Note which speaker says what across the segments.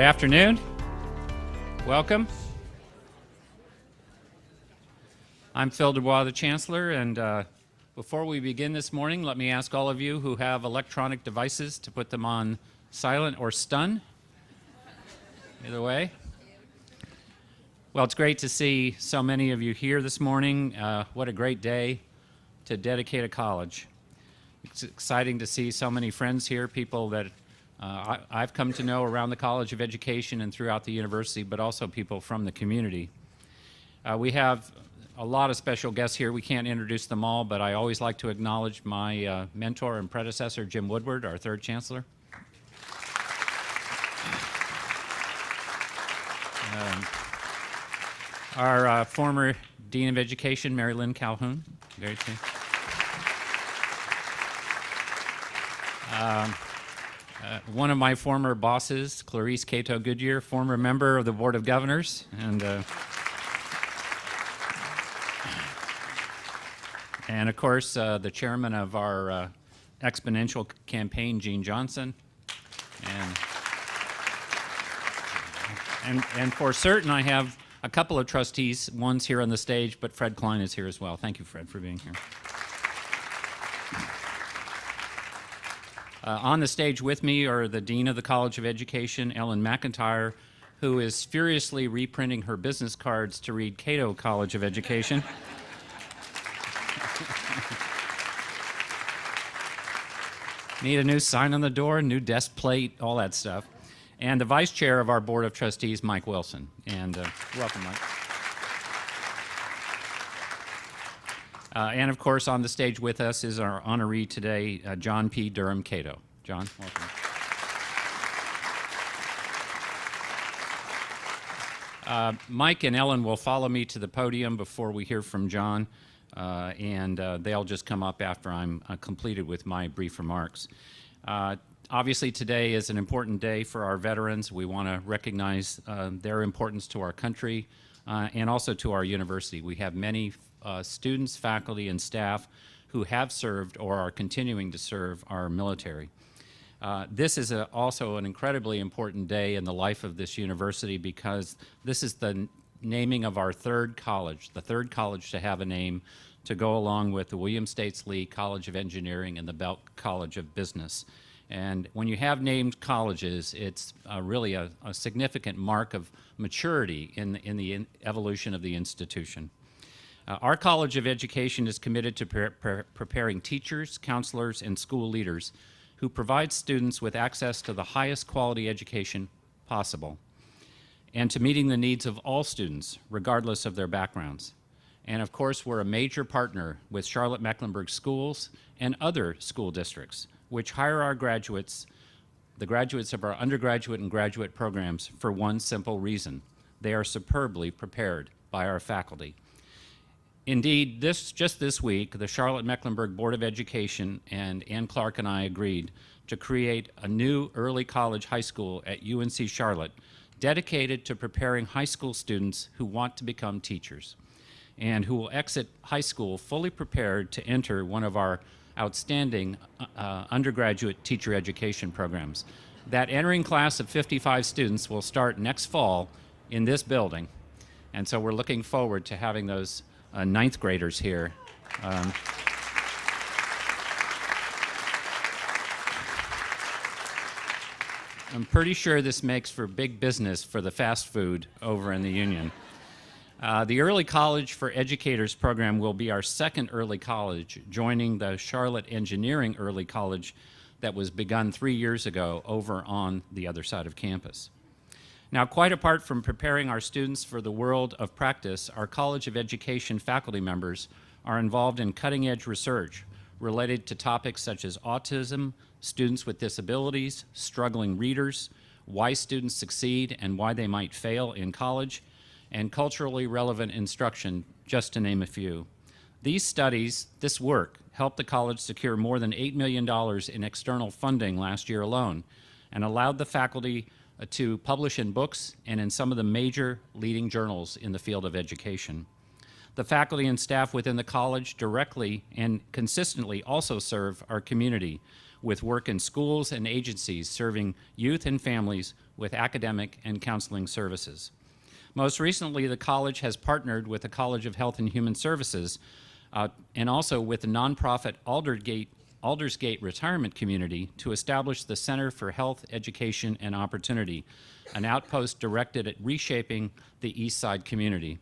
Speaker 1: afternoon. Welcome. I'm Phil Dubois, the Chancellor, and before we begin this morning, let me ask all of you who have electronic devices to put them on silent or stun. Either way. Well, it's great to see so many of you here this morning. What a great day to dedicate a college. It's exciting to see so many friends here, people that I've come to know around the College of Education and throughout the university, but also people from the community. We have a lot of special guests here. We can't introduce them all, but I always like to acknowledge my mentor and predecessor, Jim Woodward, our third chancellor. Our former Dean of Education, Mary Lynn Calhoun. Very true. One of my former bosses, Clarice Cato Goodyear, former member of the Board of Governors, and of course the chairman of our exponential campaign, Gene Johnson, and for certain I have a couple of trustees. One's here on the stage, but Fred Klein is here as well. Thank you, Fred, for being here. On the stage with me are the Dean of the College of Education, Ellen McIntyre, who is furiously reprinting her business cards to read Cato College of Education. Need a new sign on the door, new desk plate, all that stuff. And the Vice Chair of our Board of Trustees, Mike Wilson. And welcome, Mike. And of course, on the stage with us is our honoree today, John P. Durham Cato. John, welcome. Mike and Ellen will follow me to the podium before we hear from John, and they'll just come up after I'm completed with my brief remarks. Obviously, today is an important day for our veterans. We want to recognize their importance to our country and also to our university. We have many students, faculty, and staff who have served or are continuing to serve our military. This is also an incredibly important day in the life of this university because this is the naming of our third college, the third college to have a name to go along with the William States Lee College of Engineering and the Belk College of Business. And when you have named colleges, it's really a significant mark of maturity in the evolution of the institution. Our College of Education is committed to preparing teachers, counselors, and school leaders who provide students with access to the highest quality education possible and to meeting the needs of all students, regardless of their backgrounds. And of course, we're a major partner with Charlotte-Mecklenburg Schools and other school districts, which hire our graduates, the graduates of our undergraduate and graduate programs, for one simple reason. They are superbly prepared by our faculty. Indeed, just this week, the Charlotte-Mecklenburg Board of Education and Ann Clark and I agreed to create a new early college high school at UNC Charlotte dedicated to preparing high school students who want to become teachers and who will exit high school fully prepared to enter one of our outstanding undergraduate teacher education programs. That entering class of 55 students will start next fall in this building, and so we're looking forward to having those ninth graders here. I'm pretty sure this makes for big business for the fast food over in the Union. The Early College for Educators program will be our second early college, joining the Charlotte Engineering Early College that was begun 3 years ago over on the other side of campus. Now, quite apart from preparing our students for the world of practice, our College of Education faculty members are involved in cutting-edge research related to topics such as autism, students with disabilities, struggling readers, why students succeed and why they might fail in college, and culturally relevant instruction, just to name a few. These studies, this work, helped the college secure more than $8 million in external funding last year alone and allowed the faculty to publish in books and in some of the major leading journals in the field of education. The faculty and staff within the college directly and consistently also serve our community with work in schools and agencies serving youth and families with academic and counseling services. Most recently, the college has partnered with the College of Health and Human Services and also with the nonprofit Aldersgate Retirement Community to establish the Center for Health, Education, and Opportunity, an outpost directed at reshaping the East Side community.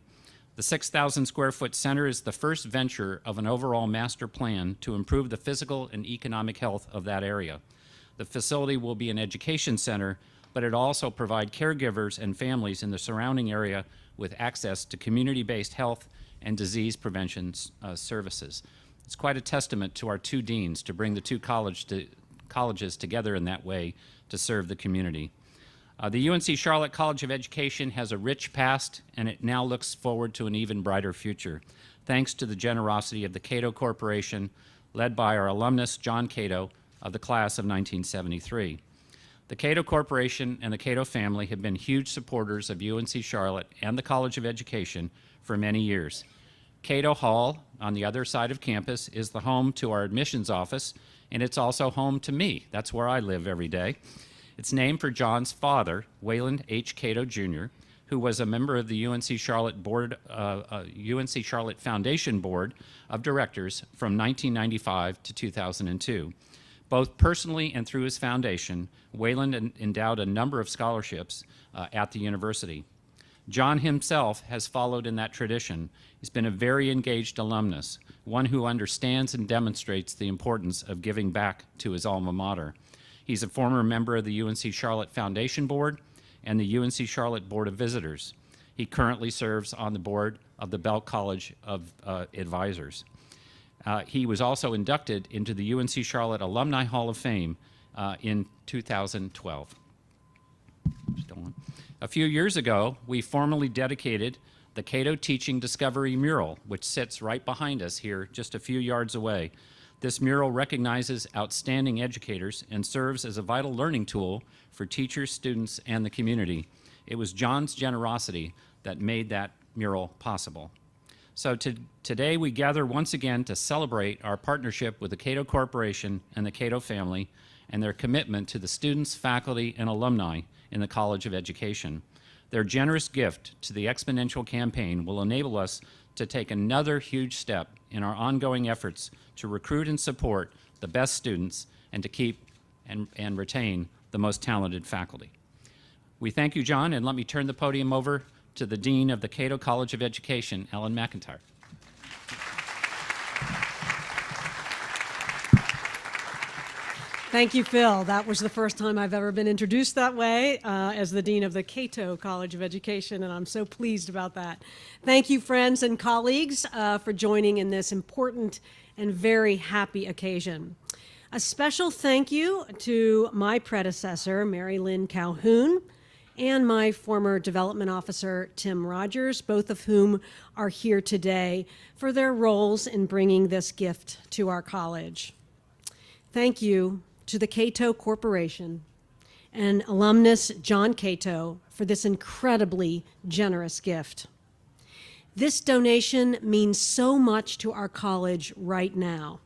Speaker 1: The 6,000 square foot center is the first venture of an overall master plan to improve the physical and economic health of that area. The facility will be an education center, but it also provide caregivers and families in the surrounding area with access to community-based health and disease prevention services. It's quite a testament to our two deans to bring the two colleges together in that way to serve the community. The UNC Charlotte College of Education has a rich past, and it now looks forward to an even brighter future, thanks to the generosity of the Cato Corporation, led by our alumnus, John Cato, of the class of 1973. The Cato Corporation and the Cato family have been huge supporters of UNC Charlotte and the College of Education for many years. Cato Hall, on the other side of campus, is the home to our admissions office, and it's also home to me. That's where I live every day. It's named for John's father, Wayland H. Cato Jr., who was a member of the UNC Charlotte UNC Charlotte Foundation Board of Directors from 1995 to 2002. Both personally and through his foundation, Wayland endowed a number of scholarships at the university. John himself has followed in that tradition. He's been a very engaged alumnus, one who understands and demonstrates the importance of giving back to his alma mater. He's a former member of the UNC Charlotte Foundation Board and the UNC Charlotte Board of Visitors. He currently serves on the board of the Belk College of Advisors. He was also inducted into the UNC Charlotte Alumni Hall of Fame in 2012. A few years ago, we formally dedicated the Cato Teaching Discovery mural, which sits right behind us here, just a few yards away. This mural recognizes outstanding educators and serves as a vital learning tool for teachers, students, and the community. It was John's generosity that made that mural possible. So today we gather once again to celebrate our partnership with the Cato Corporation and the Cato family and their commitment to the students, faculty, and alumni in the College of Education. Their generous gift to the Exponential campaign will enable us to take another huge step in our ongoing efforts to recruit and support the best students and to keep and retain the most talented faculty. We thank you, John, and let me turn the podium over to the Dean of the Cato College of Education, Ellen McIntyre.
Speaker 2: Thank you, Phil. That was the first time I've ever been introduced that way as the Dean of the Cato College of Education, and I'm so pleased about that. Thank you, friends and colleagues, for joining in this important and very happy occasion. A special thank you to my predecessor, Mary Lynn Calhoun, and my former development officer, Tim Rogers, both of whom are here today, for their roles in bringing this gift to our college. Thank you to the Cato Corporation and alumnus John Cato for this incredibly generous gift. This donation means so much to our college right now.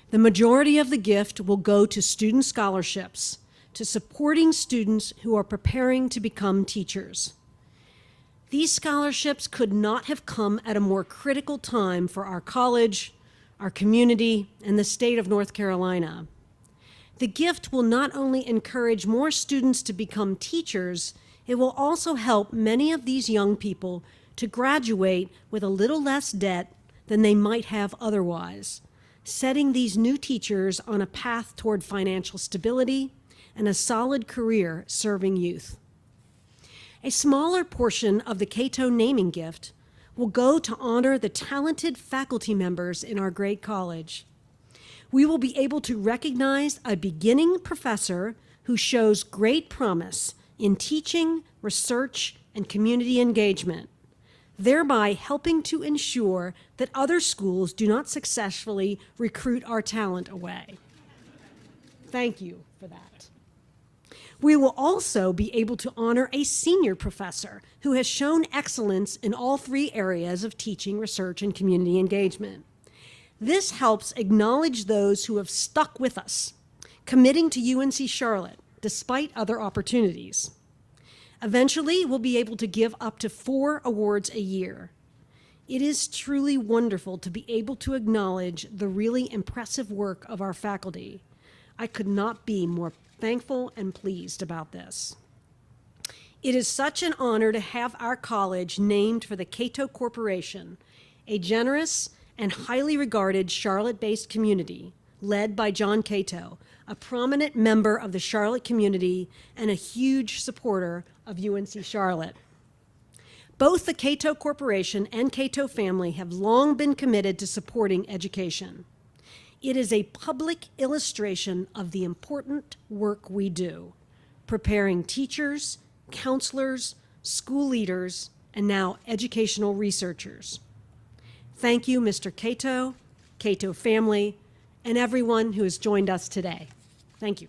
Speaker 2: The majority of the gift will go to student scholarships, to supporting students who are preparing to become teachers. These scholarships could not have come at a more critical time for our college, our community, and the state of North Carolina. The gift will not only encourage more students to become teachers, it will also help many of these young people to graduate with a little less debt than they might have otherwise, setting these new teachers on a path toward financial stability and a solid career serving youth. A smaller portion of the Cato naming gift will go to honor the talented faculty members in our great college. We will be able to recognize a beginning professor who shows great promise in teaching, research, and community engagement, thereby helping to ensure that other schools do not successfully recruit our talent away. Thank you for that. We will also be able to honor a senior professor who has shown excellence in all three areas of teaching, research, and community engagement. This helps acknowledge those who have stuck with us, committing to UNC Charlotte despite other opportunities. Eventually, we'll be able to give up to 4 awards a year. It is truly wonderful to be able to acknowledge the really impressive work of our faculty. I could not be more thankful and pleased about this. It is such an honor to have our college named for the Cato Corporation, a generous and highly regarded Charlotte-based community led by John Cato, a prominent member of the Charlotte community and a huge supporter of UNC Charlotte. Both the Cato Corporation and Cato family have long been committed to supporting education. It is a public illustration of the important work we do, preparing teachers, counselors, school leaders, and now educational researchers. Thank you, Mr. Cato, Cato family, and everyone who has joined us today. Thank you.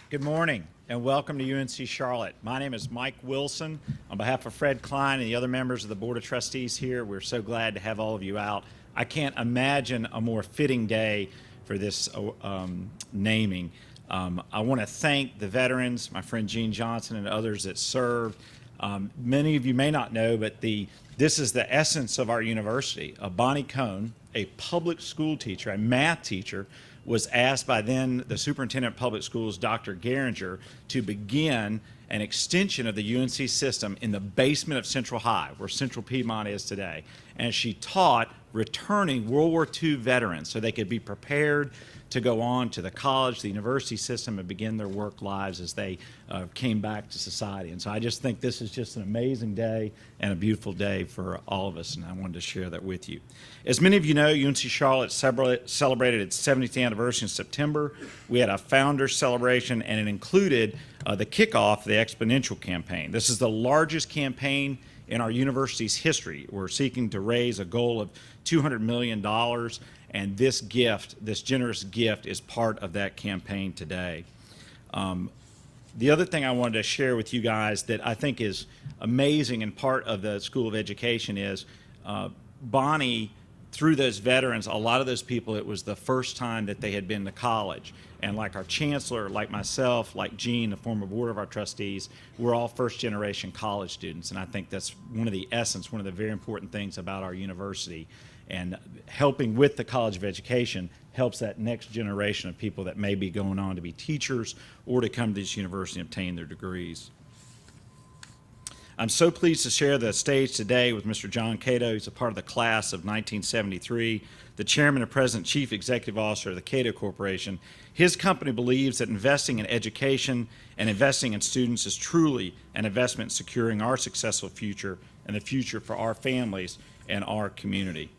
Speaker 3: Good morning and welcome to UNC Charlotte. My name is Mike Wilson. On behalf of Fred Klein and the other members of the Board of Trustees here, we're so glad to have all of you out. I can't imagine a more fitting day for this naming. I want to thank the veterans, my friend Gene Johnson and others that served. Many of you may not know, but this is the essence of our university. Bonnie Cohn, a public school teacher, a math teacher, was asked by then the superintendent of public schools, Dr. Geringer, to begin an extension of the UNC system in the basement of Central High, where Central Piedmont is today. And she taught returning World War II veterans so they could be prepared to go on to the college, the university system, and begin their work lives as they came back to society. And so I just think this is just an amazing day and a beautiful day for all of us, and I wanted to share that with you. As many of you know, UNC Charlotte celebrated its 70th anniversary in September. We had a founder's celebration, and it included the kickoff of the EXPONENTIAL campaign. This is the largest campaign in our university's history. We're seeking to raise a goal of $200 million, and this gift, this generous gift, is part of that campaign today. The other thing I wanted to share with you guys that I think is amazing and part of the School of Education is Bonnie, through those veterans, a lot of those people, it was the first time that they had been to college. And like our chancellor, like myself, like Gene, the former board of our trustees, we're all first-generation college students. And I think that's one of the essence, one of the very important things about our university. And helping with the College of Education helps that next generation of people that may be going on to be teachers or to come to this university and obtain their degrees. I'm so pleased to share the stage today with Mr. John Cato. He's a part of the class of 1973, the chairman and president chief executive officer of the Cato Corporation. His company believes that investing in education and investing in students is truly an investment in securing our successful future and the future for our families and our community.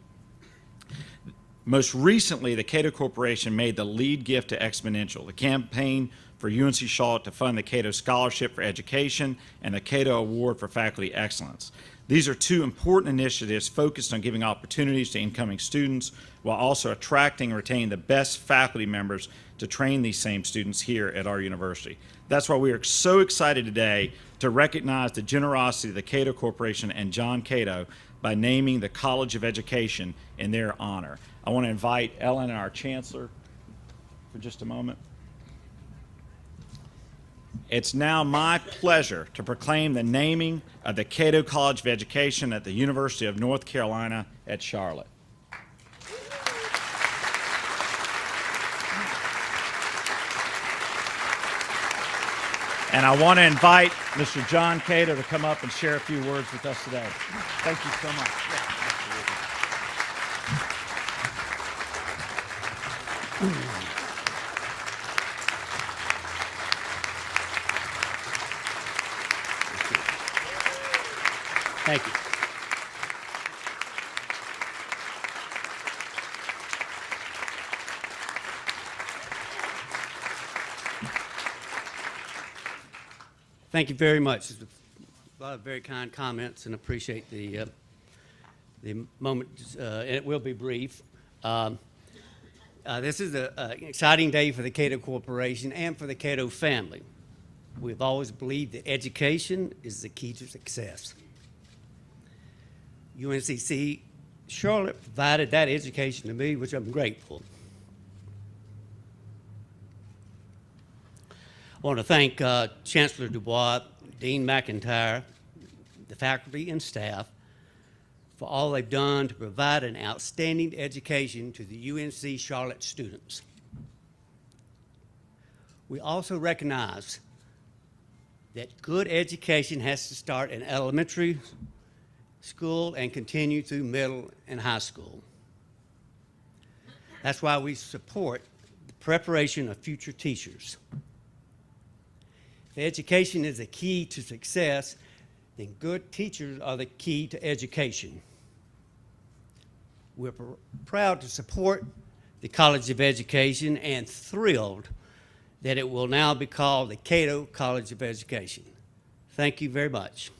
Speaker 3: Most recently, the Cato Corporation made the lead gift to EXPONENTIAL, the campaign for UNC Charlotte to fund the Cato Scholarship for Education and the Cato Award for Faculty Excellence. These are two important initiatives focused on giving opportunities to incoming students while also attracting and retaining the best faculty members to train these same students here at our university. That's why we are so excited today to recognize the generosity of the Cato Corporation and John Cato by naming the College of Education in their honor. I want to invite Ellen and our chancellor for just a moment. It's now my pleasure to proclaim the naming of the Cato College of Education at the University of North Carolina at Charlotte. And I want to invite Mr. John Cato to come up and share a few words with us today. Thank you so much. Thank you.
Speaker 4: Thank you very much. A lot of very kind comments, and appreciate the moment. And it will be brief. This is an exciting day for the Cato Corporation and for the Cato family. We've always believed that education is the key to success. UNCC Charlotte provided that education to me, which I'm grateful. I want to thank Chancellor Dubois, Dean McIntyre, the faculty and staff for all they've done to provide an outstanding education to the UNC Charlotte students. We also recognize that good education has to start in elementary school and continue through middle and high school. That's why we support the preparation of future teachers. If education is the key to success, then good teachers are the key to education. We're proud to support the College of Education and thrilled that it will now be called the Cato College of Education. Thank you very much.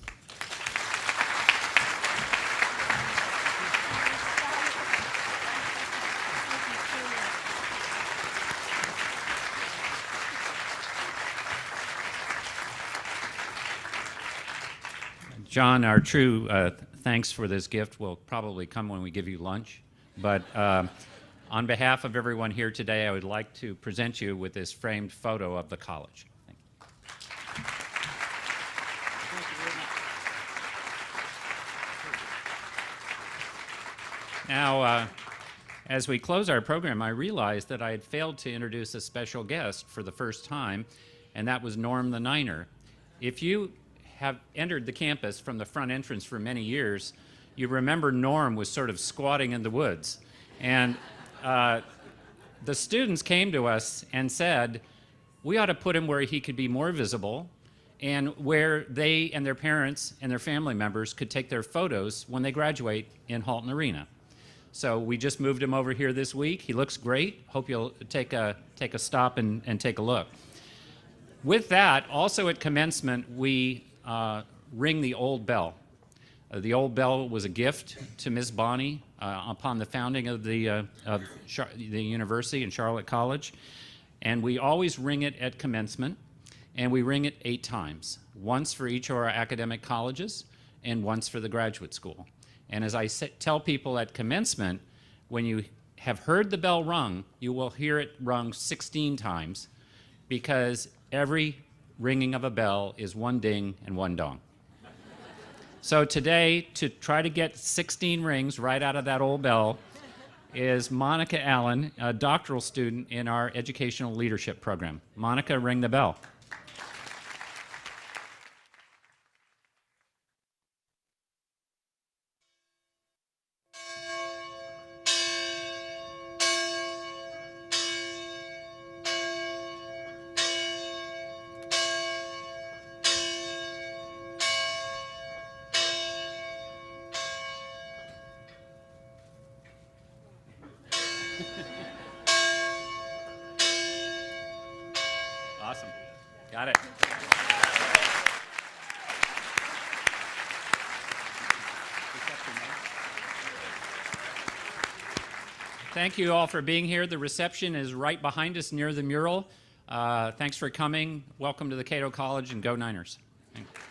Speaker 1: John, our true thanks for this gift will probably come when we give you lunch. But on behalf of everyone here today, I would like to present you with this framed photo of the college. Thank you. Now, as we close our program, I realized that I had failed to introduce a special guest for the first time, and that was Norm the Niner. If you have entered the campus from the front entrance for many years, you remember Norm was sort of squatting in the woods. And the students came to us and said, we ought to put him where he could be more visible and where they and their parents and their family members could take their photos when they graduate in Halton Arena. So we just moved him over here this week. He looks great. Hope you'll take a stop and take a look. With that, also at commencement, we ring the old bell. The old bell was a gift to Ms. Bonnie upon the founding of the university and Charlotte College. And we always ring it at commencement, and we ring it 8 times, once for each of our academic colleges and once for the graduate school. And as I tell people at commencement, when you have heard the bell rung, you will hear it rung 16 times, because every ringing of a bell is 1 ding and 1 dong. So today, to try to get 16 rings right out of that old bell, is Monica Allen, a doctoral student in our educational leadership program. Monica, ring the bell. Awesome. Got it. Thank you all for being here. The reception is right behind us near the mural. Thanks for coming. Welcome to the Cato College, and go Niners. Thank you.